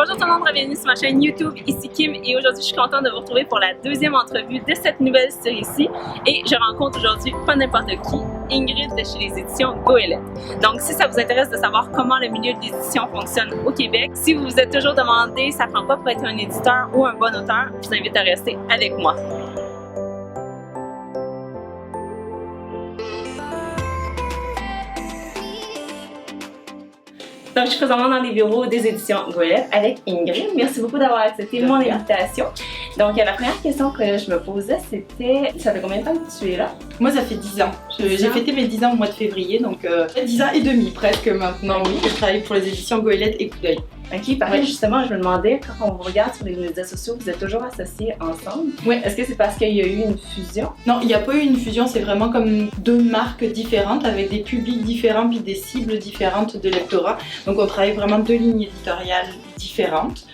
Bonjour tout le monde, bienvenue sur ma chaîne YouTube, ici Kim et aujourd'hui je suis contente de vous retrouver pour la deuxième entrevue de cette nouvelle série-ci et je rencontre aujourd'hui pas n'importe qui, Ingrid de chez les éditions Goélette. Donc si ça vous intéresse de savoir comment le milieu de l'édition fonctionne au Québec, si vous vous êtes toujours demandé ça prend quoi pour être un éditeur ou un bon auteur, je vous invite à rester avec moi. Donc, je suis présentement dans les bureaux des éditions Goélette avec Ingrid. Merci beaucoup d'avoir accepté mon invitation. Donc, la première question que je me posais, c'était, ça fait combien de temps que tu es là? Moi, ça fait 10 ans. J'ai fêté mes 10 ans au mois de février, donc 10 ans et demi presque maintenant, oui. Je travaille pour les éditions Goélette et Coup d'œil. Ok, parfait. Ouais. Justement, je me demandais, quand on vous regarde sur les médias sociaux, vous êtes toujours associés ensemble. Oui. Est-ce que c'est parce qu'il y a eu une fusion? Non, il n'y a pas eu une fusion, c'est vraiment comme deux marques différentes avec des publics différents puis des cibles différentes de lectorat. Donc on travaille vraiment deux lignes éditoriales différentes,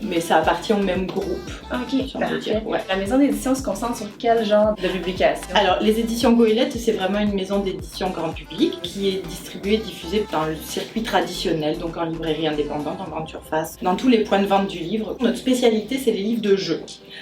mais ça appartient au même groupe. Ok, parfait. Ouais. La maison d'édition se concentre sur quel genre de publication? Alors, les éditions Goélette, c'est vraiment une maison d'édition grand public qui est distribuée et diffusée dans le circuit traditionnel, donc en librairie indépendante, en grande surface, dans tous les points de vente du livre. Notre spécialité, c'est les livres de jeu.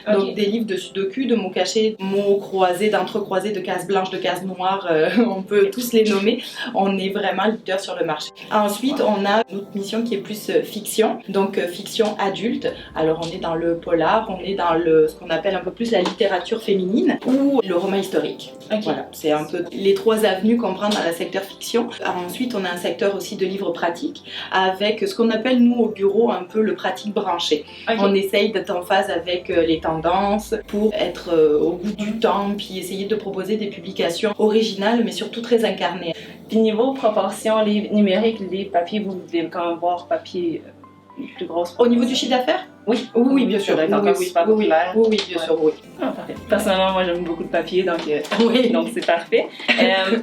Donc des livres de sudoku, de mots cachés, mots croisés, d'entrecroisés, de cases blanches, de cases noires, on peut tous les nommer. On est vraiment leader sur le marché. Ensuite, on a notre mission qui est plus fiction, donc fiction adulte. Alors on est dans le polar, on est dans ce qu'on appelle un peu plus la littérature féminine ou le roman historique. Voilà, c'est un peu les trois avenues qu'on prend dans le secteur fiction. Ensuite, on a un secteur aussi de livres pratiques avec ce qu'on appelle nous au bureau un peu le pratique branché. On essaye d'être en phase avec les tendances pour être au bout du temps puis essayer de proposer des publications originales mais surtout très incarnées. Puis niveau proportion, les numériques, les papiers, vous devez quand même voir papier plus grosse. Au niveau du chiffre d'affaires? Oui, oui, bien sûr. Oui, bien sûr, oui. Ah, parfait. Personnellement, moi j'aime beaucoup de papier, donc donc c'est parfait.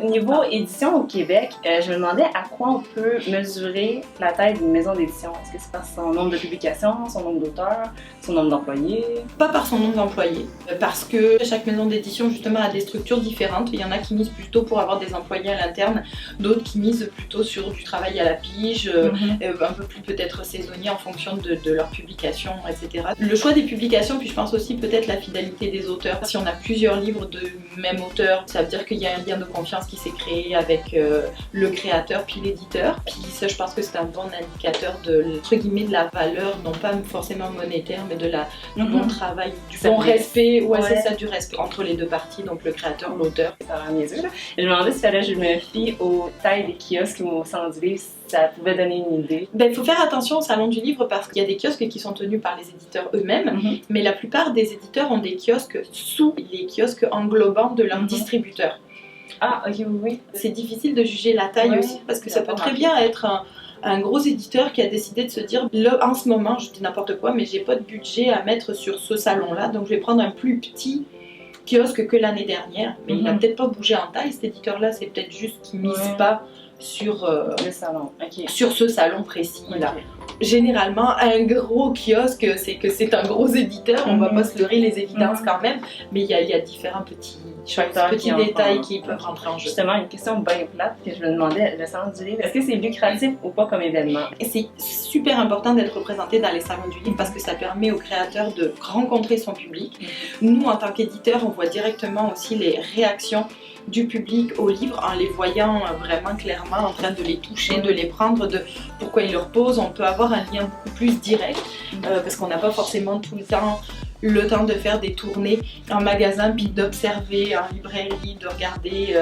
Niveau édition au Québec, je me demandais à quoi on peut mesurer la taille d'une maison d'édition. Est-ce que c'est par son nombre de publications, son nombre d'auteurs, son nombre d'employés? Pas par son nombre d'employés, parce que chaque maison d'édition justement a des structures différentes. Il y en a qui misent plutôt pour avoir des employés à l'interne, d'autres qui misent plutôt sur du travail à la pige, un peu plus peut-être saisonnier en fonction de leur publication, etc. Le choix des publications, puis je pense aussi peut-être la fidélité des auteurs. Si on a plusieurs livres de même auteur, ça veut dire qu'il y a un lien de confiance qui s'est créé avec le créateur puis l'éditeur. Puis ça, je pense que c'est un bon indicateur de, entre guillemets, de la valeur, non pas forcément monétaire, mais de du bon travail, du bon respect, c'est ça, du respect entre les deux parties, donc le créateur, l'auteur. Ça va mes yeux, là. Je me demandais si fallait que je me fie aux tailles des kiosques ou aux salons du livre, ça pouvait donner une idée. Il faut faire attention au salon du livre parce qu'il y a des kiosques qui sont tenus par les éditeurs eux-mêmes, mais la plupart des éditeurs ont des kiosques sous les kiosques englobants de leurs distributeurs. Ah, ok, oui. C'est difficile de juger la taille aussi parce que ça peut très bien être un gros éditeur qui a décidé de se dire là, en ce moment, je dis n'importe quoi, mais j'ai pas de budget à mettre sur ce salon-là, donc je vais prendre un plus petit kiosque que l'année dernière. Mais il n'a peut-être pas bougé en taille, cet éditeur-là, c'est peut-être juste qu'il mise pas sur le salon. Sur ce salon précis là. Généralement, un gros kiosque, c'est que c'est un gros éditeur, on va pas se leurrer les évidences quand même, mais il y a différents petits détails qui peuvent rentrer en jeu. Justement, une question bien plate que je me demandais, le salon du livre, est-ce que c'est lucratif ou pas comme événement? Et c'est super important d'être représenté dans les salons du livre parce que ça permet au créateur de rencontrer son public. Nous, en tant qu'éditeur, on voit directement aussi les réactions du public au livre en les voyant vraiment clairement en train de les toucher, de les prendre, de pourquoi ils leur posent. On peut avoir un lien beaucoup plus direct parce qu'on n'a pas forcément tout le temps de faire des tournées en magasin puis d'observer en librairie, de regarder.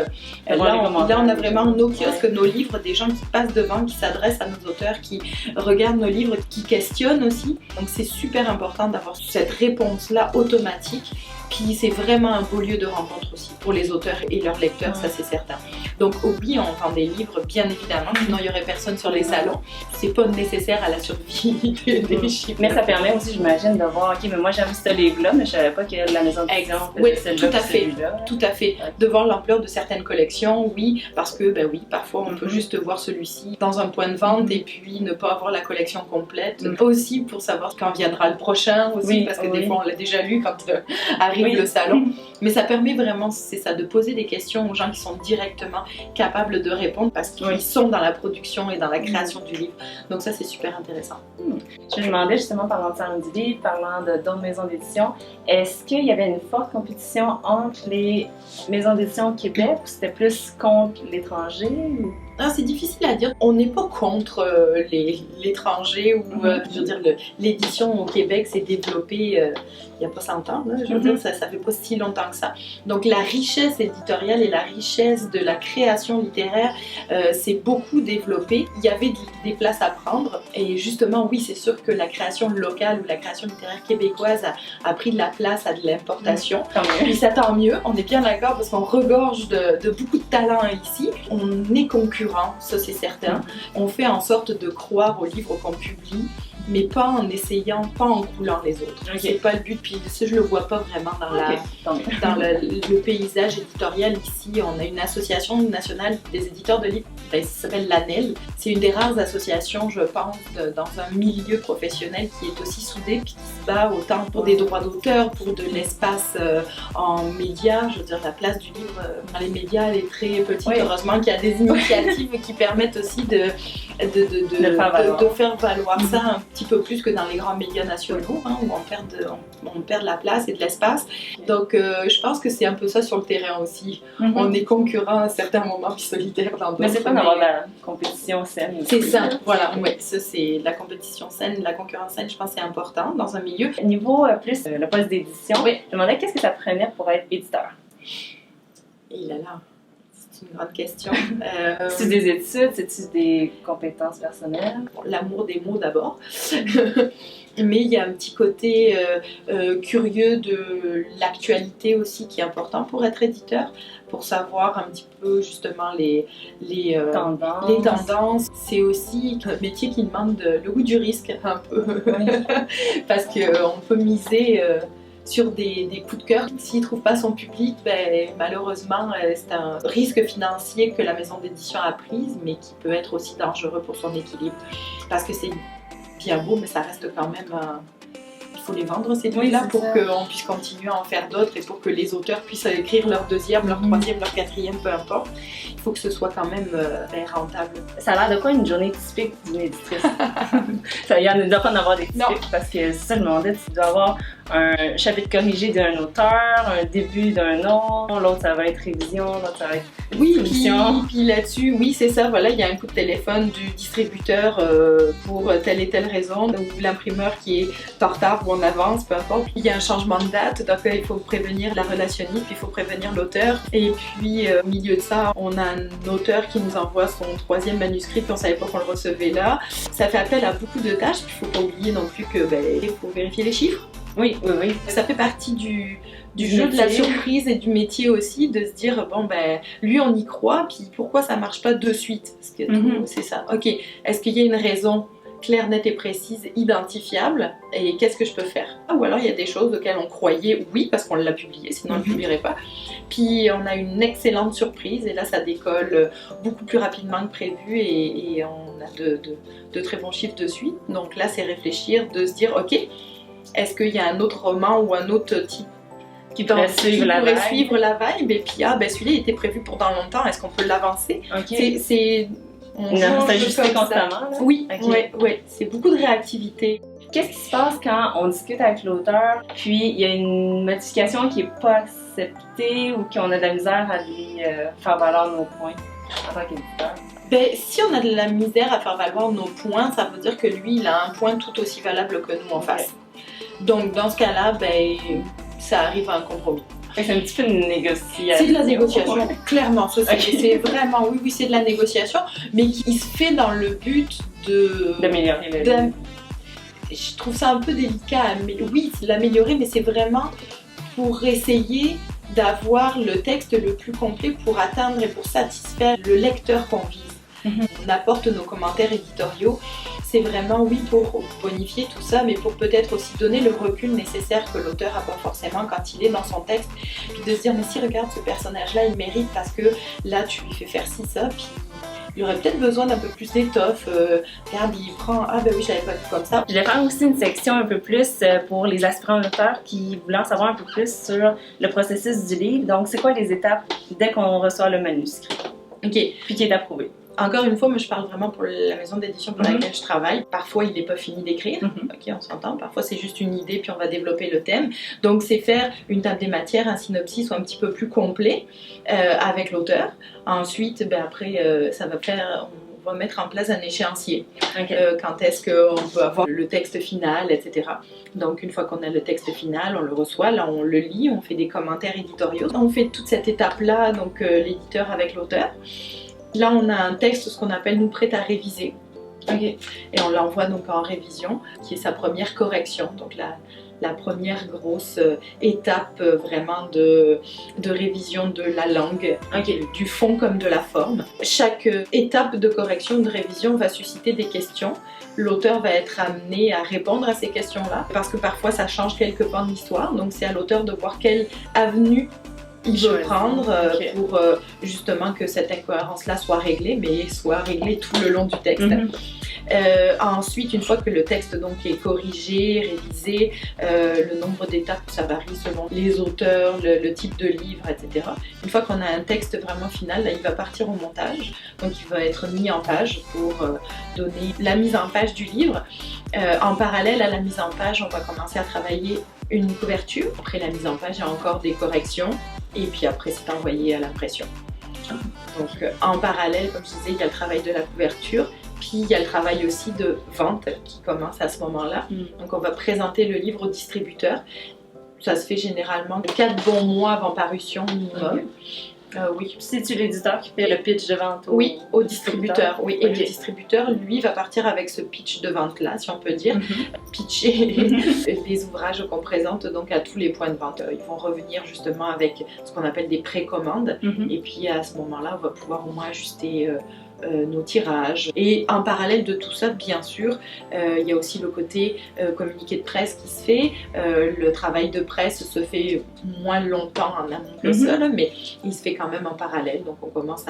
Là, on a vraiment nos kiosques, nos livres, des gens qui passent devant, qui s'adressent à nos auteurs, qui regardent nos livres, qui questionnent aussi. Donc c'est super important d'avoir cette réponse-là automatique. Puis c'est vraiment un beau lieu de rencontre aussi pour les auteurs et leurs lecteurs, ça c'est certain. Donc oui, on vend des livres, bien évidemment, sinon il n'y aurait personne sur les salons. C'est pas nécessaire à la survie des chiffres. Mais ça permet aussi, j'imagine, de voir, ok, mais moi j'aime ce livre-là, mais je savais pas que la maison d'édition faisait tout à fait, tout à fait. De voir l'ampleur de certaines collections, oui, parce que parfois on peut juste voir celui-ci dans un point de vente et puis ne pas avoir la collection complète. Aussi pour savoir quand viendra le prochain aussi, parce que des fois on l'a déjà lu quand arrive le salon. Mais ça permet vraiment, c'est ça, de poser des questions aux gens qui sont directement capables de répondre parce qu'ils sont dans la production et dans la création du livre. Donc ça, c'est super intéressant. Je me demandais justement, parlant de Salon du Livre, parlant d'autres maisons d'édition, est-ce qu'il y avait une forte compétition entre les maisons d'édition au Québec ou c'était plus contre l'étranger? Ah, c'est difficile à dire. On n'est pas contre l'étranger ou, je veux dire, l'édition au Québec s'est développée il n'y a pas 100 ans. Là, je veux dire, ça fait pas si longtemps que ça. Donc la richesse éditoriale et la richesse de la création littéraire s'est beaucoup développée. Il y avait des places à prendre et justement, oui, c'est sûr que la création locale ou la création littéraire québécoise a pris de la place à de l'importation. Puis ça tant mieux, on est bien d'accord parce qu'on regorge de beaucoup de talents ici. On est concurrents, ça c'est certain. On fait en sorte de croire aux livres qu'on publie, mais pas en essayant, pas en coulant les autres. C'est pas le but, puis ça je le vois pas vraiment dans le paysage éditorial ici. On a une association nationale des éditeurs de livres, ça s'appelle l'ANEL. C'est une des rares associations, je pense, dans un milieu professionnel qui est aussi soudé, puis qui se bat autant pour des droits d'auteur, pour de l'espace en médias. Je veux dire, la place du livre dans les médias, elle est très petite. Heureusement qu'il y a des initiatives qui permettent aussi de faire valoir ça un petit peu plus que dans les grands médias nationaux, où on perd de la place et de l'espace. Donc je pense que c'est un peu ça sur le terrain aussi. On est concurrents à certains moments puis solidaires dans d'autres. Mais c'est pas d'avoir de la compétition saine. C'est ça, voilà, ouais, ça c'est la compétition saine, la concurrence saine, je pense que c'est important dans un milieu. Niveau plus le poste d'édition, je me demandais qu'est-ce que ça prenait pour être éditeur? Et là, c'est une grande question. C'est-tu des études, c'est-tu des compétences personnelles? L'amour des mots d'abord. Mais il y a un petit côté curieux de l'actualité aussi qui est important pour être éditeur, pour savoir un petit peu justement les tendances. C'est aussi un métier qui demande le goût du risque un peu, parce qu'on peut miser sur des coups de cœur. S'il ne trouve pas son public, malheureusement, c'est un risque financier que la maison d'édition a prise, mais qui peut être aussi dangereux pour son équilibre. Parce que c'est bien beau, mais ça reste quand même... il faut les vendre ces livres-là pour qu'on puisse continuer à en faire d'autres et pour que les auteurs puissent écrire leur deuxième, leur troisième, leur quatrième, peu importe. Il faut que ce soit quand même rentable. Ça a l'air de quoi une journée typique d'une éditrice? Il y en a de quoi en avoir des typiques, parce que c'est ça, je me demandais, tu dois avoir un chapitre corrigé d'un auteur, un début d'un autre, l'autre ça va être révision, l'autre ça va être puis là-dessus, oui c'est ça, voilà, il y a un coup de téléphone du distributeur pour telle et telle raison, ou l'imprimeur qui est en retard ou en avance, peu importe. Il y a un changement de date, donc il faut prévenir la relationniste, puis il faut prévenir l'auteur. Et puis au milieu de ça, on a un auteur qui nous envoie son troisième manuscrit, puis on savait pas qu'on le recevait là. Ça fait appel à beaucoup de tâches, puis il faut pas oublier non plus que il faut vérifier les chiffres. Oui. Ça fait partie du jeu de la surprise et du métier aussi, de se dire, lui on y croit, puis pourquoi ça marche pas de suite? Parce que c'est ça. Ok, est-ce qu'il y a une raison claire, nette et précise, identifiable, et qu'est-ce que je peux faire? Ou alors il y a des choses auxquelles on croyait, oui, parce qu'on l'a publié, sinon on ne le publierait pas. Puis on a une excellente surprise, et là ça décolle beaucoup plus rapidement que prévu, et on a de très bons chiffres de suite. Donc là c'est réfléchir, de se dire, ok, est-ce qu'il y a un autre roman ou un autre type qui pourrait suivre la vibe, et puis celui-là il était prévu pour dans longtemps, est-ce qu'on peut l'avancer? On s'ajuster constamment. Là. Oui, c'est beaucoup de réactivité. Qu'est-ce qui se passe quand on discute avec l'auteur, puis il y a une modification qui n'est pas acceptée ou qu'on a de la misère à lui faire valoir nos points en tant qu'éditeur? Si on a de la misère à faire valoir nos points, ça veut dire que lui, il a un point tout aussi valable que nous en face. Donc dans ce cas-là, ça arrive à un compromis. C'est un petit peu une négociation. C'est de la négociation, clairement. C'est vraiment, oui, c'est de la négociation, mais qui se fait dans le but d'améliorer le livre. Je trouve ça un peu délicat, oui, l'améliorer, mais c'est vraiment pour essayer d'avoir le texte le plus complet pour atteindre et pour satisfaire le lecteur qu'on vise. On apporte nos commentaires éditoriaux, c'est vraiment, oui, pour bonifier tout ça, mais pour peut-être aussi donner le recul nécessaire que l'auteur n'a pas forcément quand il est dans son texte, puis de se dire, mais si, regarde, ce personnage-là, il mérite parce que là, tu lui fais faire ci, ça, puis il aurait peut-être besoin d'un peu plus d'étoffe. Regarde, il prend, oui, j'avais pas vu comme ça. Je vais faire aussi une section un peu plus pour les aspirants auteurs qui voulaient en savoir un peu plus sur le processus du livre. Donc, c'est quoi les étapes dès qu'on reçoit le manuscrit? Ok. Puis qui est approuvé. Encore une fois, moi je parle vraiment pour la maison d'édition pour laquelle je travaille. Parfois il n'est pas fini d'écrire, ok, on s'entend. Parfois c'est juste une idée puis on va développer le thème. Donc c'est faire une table des matières, un synopsis ou un petit peu plus complet avec l'auteur. Ensuite, après ça va faire... On va mettre en place un échéancier. Quand est-ce qu'on peut avoir le texte final, etc. Donc une fois qu'on a le texte final, on le reçoit, là on le lit, on fait des commentaires éditoriaux. On fait toute cette étape-là, donc l'éditeur avec l'auteur. Là on a un texte, ce qu'on appelle nous prêt à réviser. Et on l'envoie donc en révision, qui est sa première correction. Donc la première grosse étape vraiment de révision de la langue, du fond comme de la forme. Chaque étape de correction, de révision va susciter des questions. L'auteur va être amené à répondre à ces questions-là, parce que parfois ça change quelque pans de l'histoire, donc c'est à l'auteur de voir quelle avenue il veut prendre pour justement que cette incohérence-là soit réglée, mais soit réglée tout le long du texte. Ensuite, une fois que le texte donc est corrigé, révisé, le nombre d'étapes, ça varie selon les auteurs, le type de livre, etc. Une fois qu'on a un texte vraiment final, là, il va partir au montage. Donc il va être mis en page pour donner la mise en page du livre. En parallèle à la mise en page, on va commencer à travailler une couverture. Après la mise en page, il y a encore des corrections. Et puis après, c'est envoyé à l'impression. Donc en parallèle, comme je disais, il y a le travail de la couverture. Puis il y a le travail aussi de vente qui commence à ce moment-là. Donc on va présenter le livre au distributeur. Ça se fait généralement 4 bons mois avant parution minimum. Oui. C'est-tu l'éditeur qui fait le pitch de vente au distributeur. Oui. Et le distributeur, lui, va partir avec ce pitch de vente-là, si on peut dire. Pitcher les ouvrages qu'on présente donc à tous les points de vente. Ils vont revenir justement avec ce qu'on appelle des précommandes. Et puis à ce moment-là, on va pouvoir au moins ajuster nos tirages. Et en parallèle de tout ça, bien sûr, il y a aussi le côté communiqué de presse qui se fait. Le travail de presse se fait moins longtemps en amont que ça, mais il se fait quand même en parallèle. Donc on commence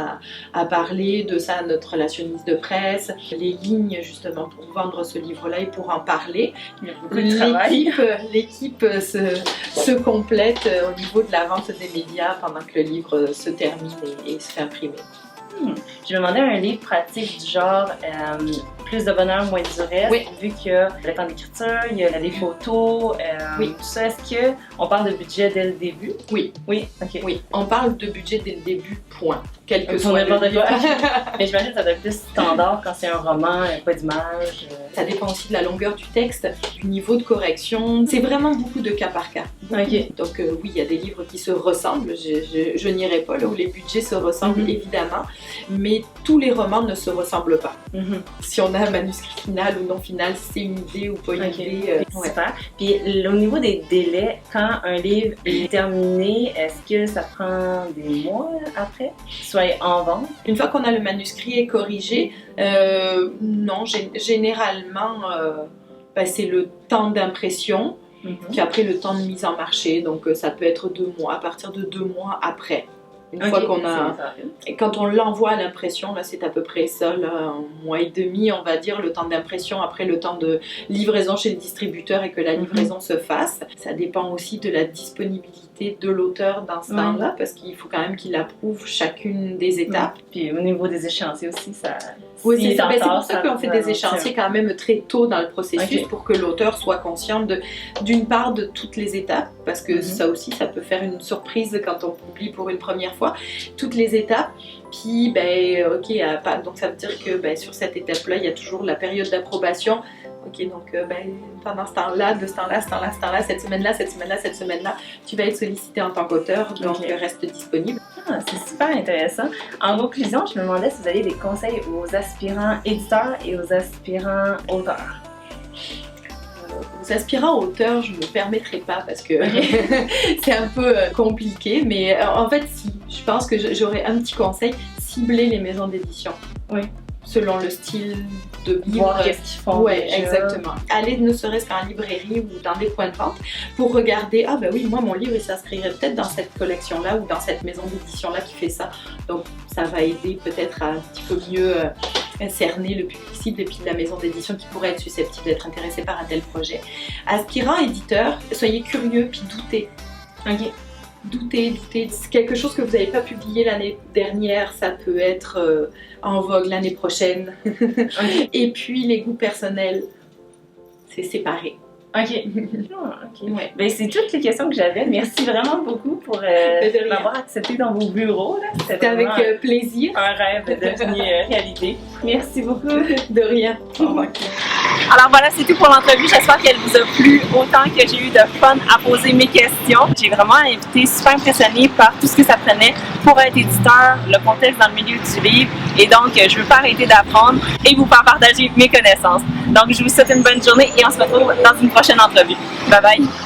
à parler de ça à notre relationniste de presse, les lignes justement pour vendre ce livre-là et pour en parler. L'équipe se complète au niveau de la vente des médias pendant que le livre se termine et se fait imprimer. Je me demandais un livre pratique du genre plus de bonheur, moins de durée, vu qu'il y a le temps d'écriture, il y a les photos, tout ça. Est-ce qu'on parle de budget dès le début? Oui. Oui, on parle de budget dès le début, point. Quel que soit le livre. Mais j'imagine que ça doit être plus standard quand c'est un roman, pas d'image. Ça dépend aussi de la longueur du texte, du niveau de correction. C'est vraiment beaucoup de cas par cas. Donc oui, il y a des livres qui se ressemblent. Je n'irai pas là où les budgets se ressemblent, évidemment. Mais tous les romans ne se ressemblent pas. Si on a un manuscrit final ou non final, si c'est une idée ou pas une idée. Super. Puis au niveau des délais, quand un livre est terminé, est-ce que ça prend des mois après? Soit en vente? Une fois qu'on a le manuscrit et corrigé, non, généralement, c'est le temps d'impression, puis après le temps de mise en marché, donc ça peut être 2 mois, à partir de 2 mois après. Une fois qu'on a... Et quand on l'envoie à l'impression, là c'est à peu près ça, là, 1 mois et demi, on va dire, le temps d'impression, après le temps de livraison chez le distributeur et que la livraison se fasse. Ça dépend aussi de la disponibilité de l'auteur dans ce temps-là, parce qu'il faut quand même qu'il approuve chacune des étapes. Puis au niveau des échéanciers aussi, ça... Oui, c'est pour ça qu'on fait des échéanciers quand même très tôt dans le processus pour que l'auteur soit conscient d'une part de toutes les étapes, parce que ça aussi, ça peut faire une surprise quand on publie pour une première fois, toutes les étapes. Puis, donc ça veut dire que sur cette étape-là, il y a toujours la période d'approbation. Donc pendant ce temps-là, de ce temps-là, ce temps-là, ce temps-là, cette semaine-là, cette semaine-là, cette semaine-là, tu vas être sollicité en tant qu'auteur, donc reste disponible. C'est super intéressant. En conclusion, je me demandais si vous aviez des conseils aux aspirants éditeurs et aux aspirants auteurs. Aux aspirants auteurs, je ne me permettrai pas parce que c'est un peu compliqué, mais en fait, si, je pense que j'aurais un petit conseil, cibler les maisons d'édition. Selon le style de livre. Voir qu'est-ce qu'ils font. Oui, exactement. Aller ne serait-ce qu'en librairie ou dans des points de vente pour regarder, moi mon livre il s'inscrirait peut-être dans cette collection-là ou dans cette maison d'édition-là qui fait ça. Donc ça va aider peut-être à un petit peu mieux cerner le public cible et puis la maison d'édition qui pourrait être susceptible d'être intéressée par un tel projet. Aspirants éditeurs, soyez curieux puis doutez. Doutez. Quelque chose que vous n'avez pas publié l'année dernière, ça peut être en vogue l'année prochaine. Ok. Et puis les goûts personnels, c'est séparé. Ok. Ok. Ouais. Ben, c'est toutes les questions que j'avais. Merci vraiment beaucoup pour de rien. m'avoir accepté dans vos bureaux. Là. C'était avec vraiment plaisir. un rêve devenu réalité. Merci beaucoup. De rien. Au revoir. Alors voilà, c'est tout pour l'entrevue. J'espère qu'elle vous a plu autant que j'ai eu de fun à poser mes questions. J'ai vraiment été super impressionnée par tout ce que ça prenait pour être éditeur, le contexte dans le milieu du livre. Et donc, je ne veux pas arrêter d'apprendre et vous faire partager mes connaissances. Donc, je vous souhaite une bonne journée et on se retrouve dans une prochaine entrevue. Bye bye!